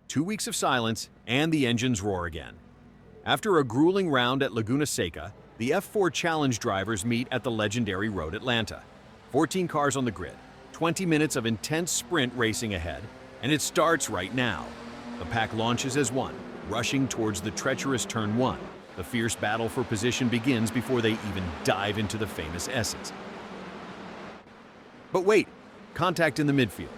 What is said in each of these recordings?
2 weeks of silence, and the engines roar again. After a grueling round at Laguna Seca, the F4 Challenge drivers meet at the legendary Road Atlanta. 14 cars on the grid, 20 minutes of intense sprint racing ahead, and it starts right now. The pack launches as one, rushing towards the treacherous Turn 1. The fierce battle for position begins before they even dive into the famous S's. But wait, contact in the midfield.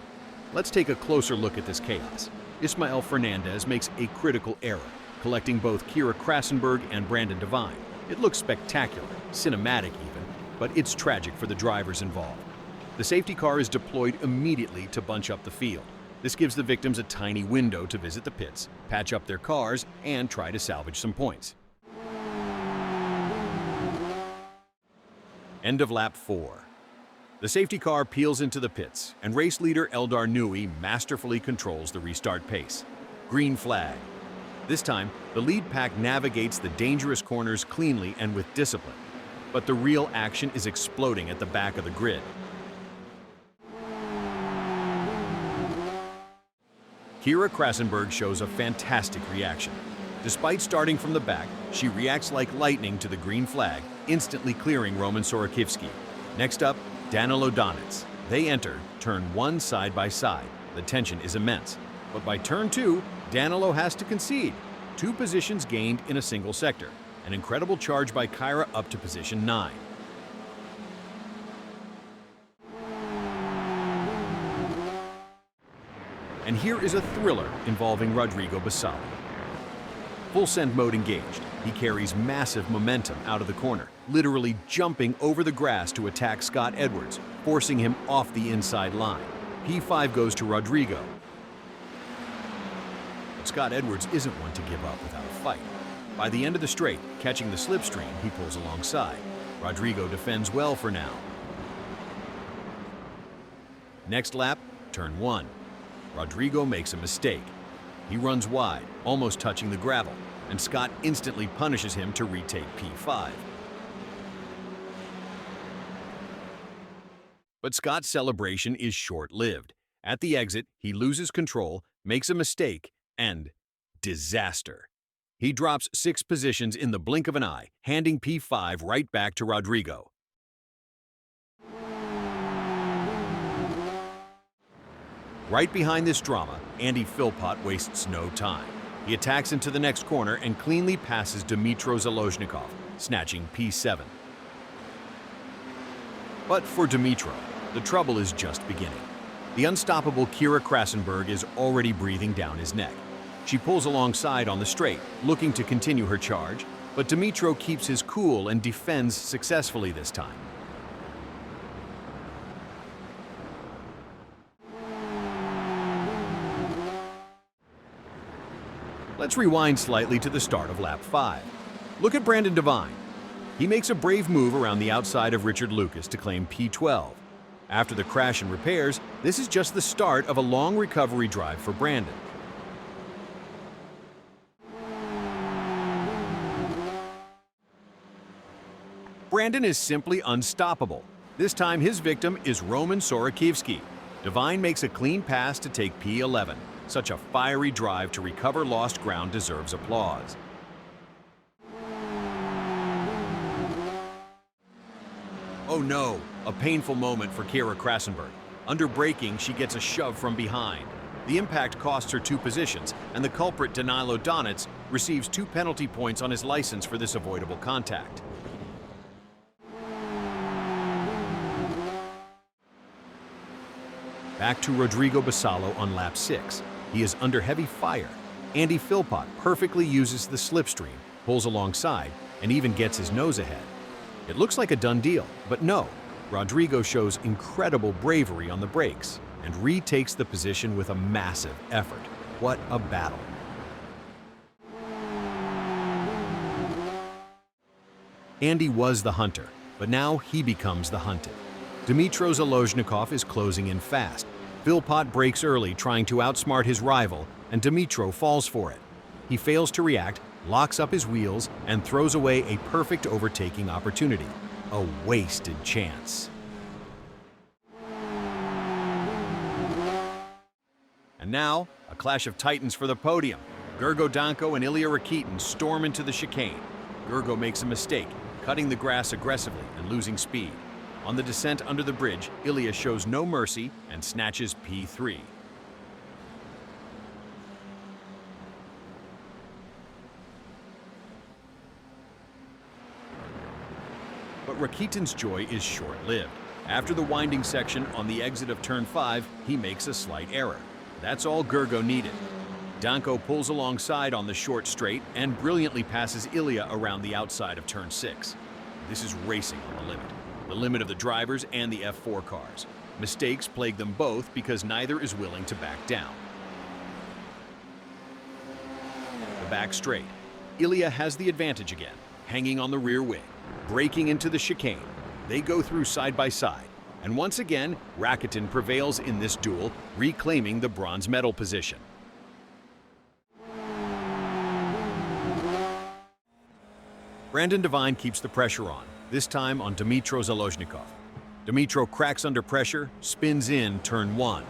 Let's take a closer look at this chaos. Ismael Fernandez makes a critical error, collecting both Kyra Krassenburg and Devine. It looks spectacular, cinematic even, but it's tragic for the drivers involved. The safety car is deployed immediately to bunch up the field. This gives the victims a tiny window to visit the pits, patch up their cars, and try to salvage some points. End of lap 4. The safety car peels into the pits, and race leader Eldar Noohi masterfully controls the restart pace. Green flag. This time, the lead pack navigates the dangerous corners cleanly and with discipline. But the real action is exploding at the back of the grid. Kyra Krassenburg shows a fantastic reaction. Despite starting from the back, she reacts like lightning to the green flag, instantly clearing Roman Sorokivskyi. Next up, Donets. They enter Turn 1 side by side. The tension is immense. But by Turn 2, Danilo has to concede. 2 positions gained in a single sector. An incredible charge by Kyra up to position 9. And here is a thriller involving Rodrigo Basalo. Full send mode engaged. He carries massive momentum out of the corner, literally jumping over the grass to attack Scott Edwards, forcing him off the inside line. P5 goes to Rodrigo. But Scott Edwards isn't one to give up without a fight. By the end of the straight, catching the slipstream, he pulls alongside. Rodrigo defends well for now. Next lap, Turn 1. Rodrigo makes a mistake. He runs wide, almost touching the gravel, and Scott instantly punishes him to retake P5. But Scott's celebration is short-lived. At the exit, he loses control, makes a mistake, and disaster. He drops 6 positions in the blink of an eye, handing P5 right back to Rodrigo. Right behind this drama, Philpott wastes no time. He attacks into the next corner and cleanly passes Zalozhnikov, snatching P7. But for Dmytro, the trouble is just beginning. The unstoppable Kyra Krassenburg is already breathing down his neck. She pulls alongside on the straight, looking to continue her charge, but Dmytro keeps his cool and defends successfully this time. Let's rewind slightly to the start of lap 5. Look at Devine. He makes a brave move around the outside of Richard Lucas to claim P12. After the crash and repairs, this is just the start of a long recovery drive for Brandon. Brandon is simply unstoppable. This time his victim is Roman Sorokivskyi. Devine makes a clean pass to take P11. Such a fiery drive to recover lost ground deserves applause. Oh no, a painful moment for Kyra Krassenburg. Under braking, she gets a shove from behind. The impact costs her 2 positions, and the culprit Danilo Donets receives 2 penalty points on his license for this avoidable contact. Back to Rodrigo Basalo on lap 6. He is under heavy fire. Philpott perfectly uses the slipstream, pulls alongside, and even gets his nose ahead. It looks like a done deal, but no. Rodrigo shows incredible bravery on the brakes and retakes the position with a massive effort. What a battle. Andy was the hunter, but now he becomes the hunted. Zalozhnikov is closing in fast. Philpott brakes early, trying to outsmart his rival, and Dmytro falls for it. He fails to react, locks up his wheels, and throws away a perfect overtaking opportunity. A wasted chance. And now, A clash of titans for the podium. Gergo, Danko, and Illia Rakitin storm into the chicane. Gergo makes a mistake, cutting the grass aggressively and losing speed. On the descent under the bridge, Illia shows no mercy and snatches P3. But Rakitin's joy is short-lived. After the winding section on the exit of turn 5, he makes a slight error. That's all Gergo needed. Danko pulls alongside on the short straight and brilliantly passes Illia around the outside of turn 6. This is racing on the limit of the drivers and the F4 cars. Mistakes plague them both because neither is willing to back down. The back straight. Illia has the advantage again, hanging on the rear wing, breaking into the chicane. They go through side by side, and once again, Rakitin prevails in this duel, reclaiming the bronze medal position. Brandon Devine keeps the pressure on, this time on Dmytro Zalozhnikov. Dmytro cracks under pressure, spins in turn 1.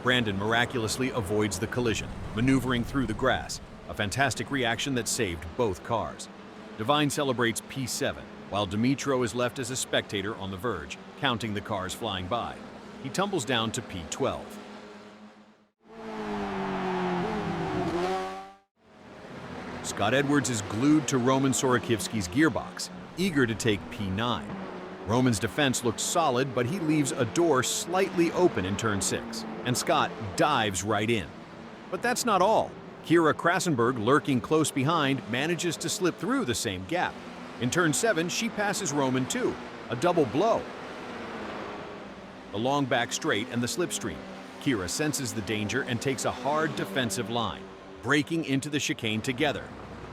Brandon miraculously avoids the collision, maneuvering through the grass, a fantastic reaction that saved both cars. Devine celebrates P7, while Dmytro is left as a spectator on the verge, counting the cars flying by. He tumbles down to P12. Scott Edwards is glued to Roman Sorokivskyi's gearbox, eager to take P9. Roman's defense looked solid, but he leaves a door slightly open in turn 6, and Scott dives right in. But that's not all. Kyra Krassenburg, lurking close behind, manages to slip through the same gap. In turn 7, she passes Roman too, a double blow. The long back straight and the slipstream. Kyra senses the danger and takes a hard defensive line, breaking into the chicane together.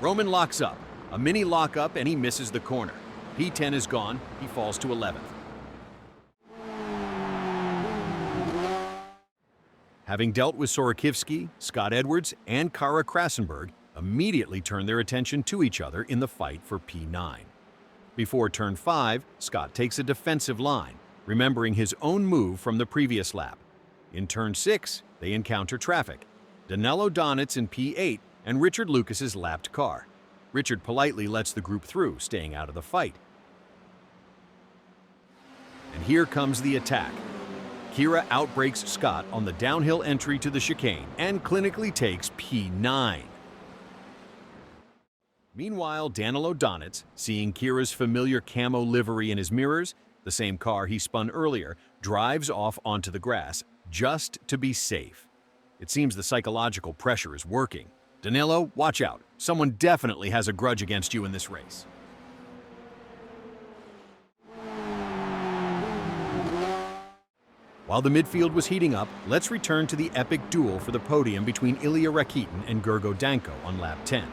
Roman locks up, a mini lockup, and he misses the corner. P10 is gone, he falls to 11th. Having dealt with Sorokivskyi, Scott Edwards, and Kyra Krassenburg immediately turn their attention to each other in the fight for P9. Before turn 5, Scott takes a defensive line, remembering his own move from the previous lap. In turn 6, they encounter traffic. Danilo Donets in P8 and Richard Lucas's lapped car. Richard politely lets the group through, staying out of the fight. And here comes the attack. Kyra outbrakes Scott on the downhill entry to the chicane and clinically takes P9. Meanwhile, Danilo Donets, seeing Kyra's familiar camo livery in his mirrors, the same car he spun earlier, drives off onto the grass just to be safe. It seems the psychological pressure is working. Danilo, watch out. Someone definitely has a grudge against you in this race. While the midfield was heating up, let's return to the epic duel for the podium between Illia Rakitin and Gergo Danko on lap 10.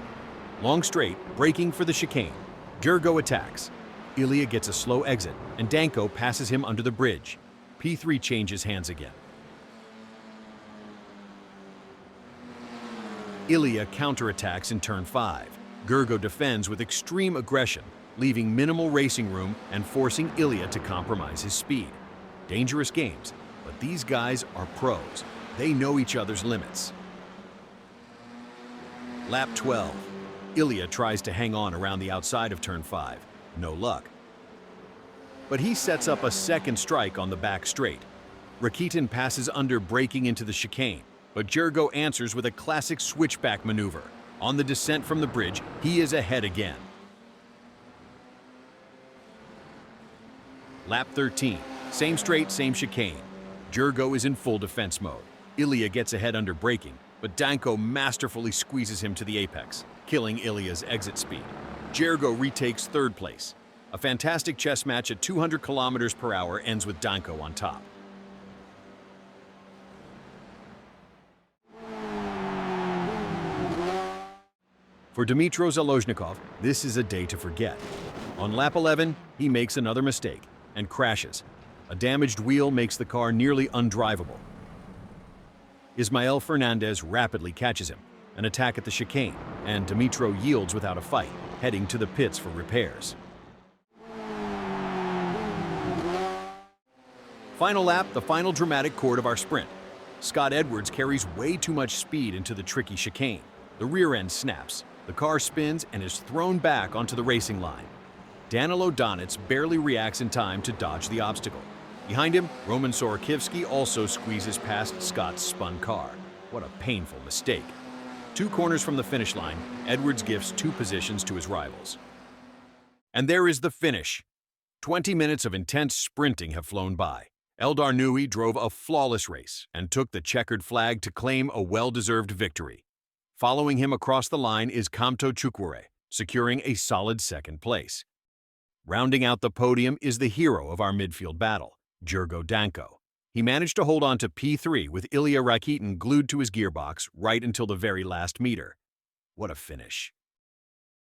Long straight, braking for the chicane. Gergo attacks. Illia gets a slow exit, and Danko passes him under the bridge. P3 changes hands again. Illia counterattacks in turn 5. Gergo defends with extreme aggression, leaving minimal racing room and forcing Illia to compromise his speed. Dangerous games, but these guys are pros. They know each other's limits. Lap 12. Illia tries to hang on around the outside of turn 5. No luck. But he sets up a second strike on the back straight. Rakitin passes under, braking into the chicane, but Gergo answers with a classic switchback maneuver. On the descent from the bridge, he is ahead again. Lap 13. Same straight, same chicane. Gergo is in full defense mode. Illia gets ahead under braking, but Danko masterfully squeezes him to the apex, killing Illia's exit speed. Gergo retakes third place. A fantastic chess match at 200 kilometers per hour ends with Danko on top. For Dmytro Zalozhnikov, this is a day to forget. On lap 11, he makes another mistake and crashes. A damaged wheel makes the car nearly undrivable. Ismael Fernandez rapidly catches him, an attack at the chicane, and Dmytro yields without a fight, heading to the pits for repairs. Final lap, the final dramatic chord of our sprint. Scott Edwards carries way too much speed into the tricky chicane. The rear end snaps, the car spins and is thrown back onto the racing line. Donets barely reacts in time to dodge the obstacle. Behind him, Roman Sorokivskyi also squeezes past Scott's spun car. What a painful mistake. 2 corners from the finish line, Edwards gifts 2 positions to his rivals. And there is the finish. 20 minutes of intense sprinting have flown by. Eldar Noohi drove a flawless race and took the checkered flag to claim a well-deserved victory. Following him across the line is Chukwu, securing a solid 2nd place. Rounding out the podium is the hero of our midfield battle, Gergo Danko. He managed to hold on to P3 with Illia Rakitin glued to his gearbox right until the very last meter. What a finish.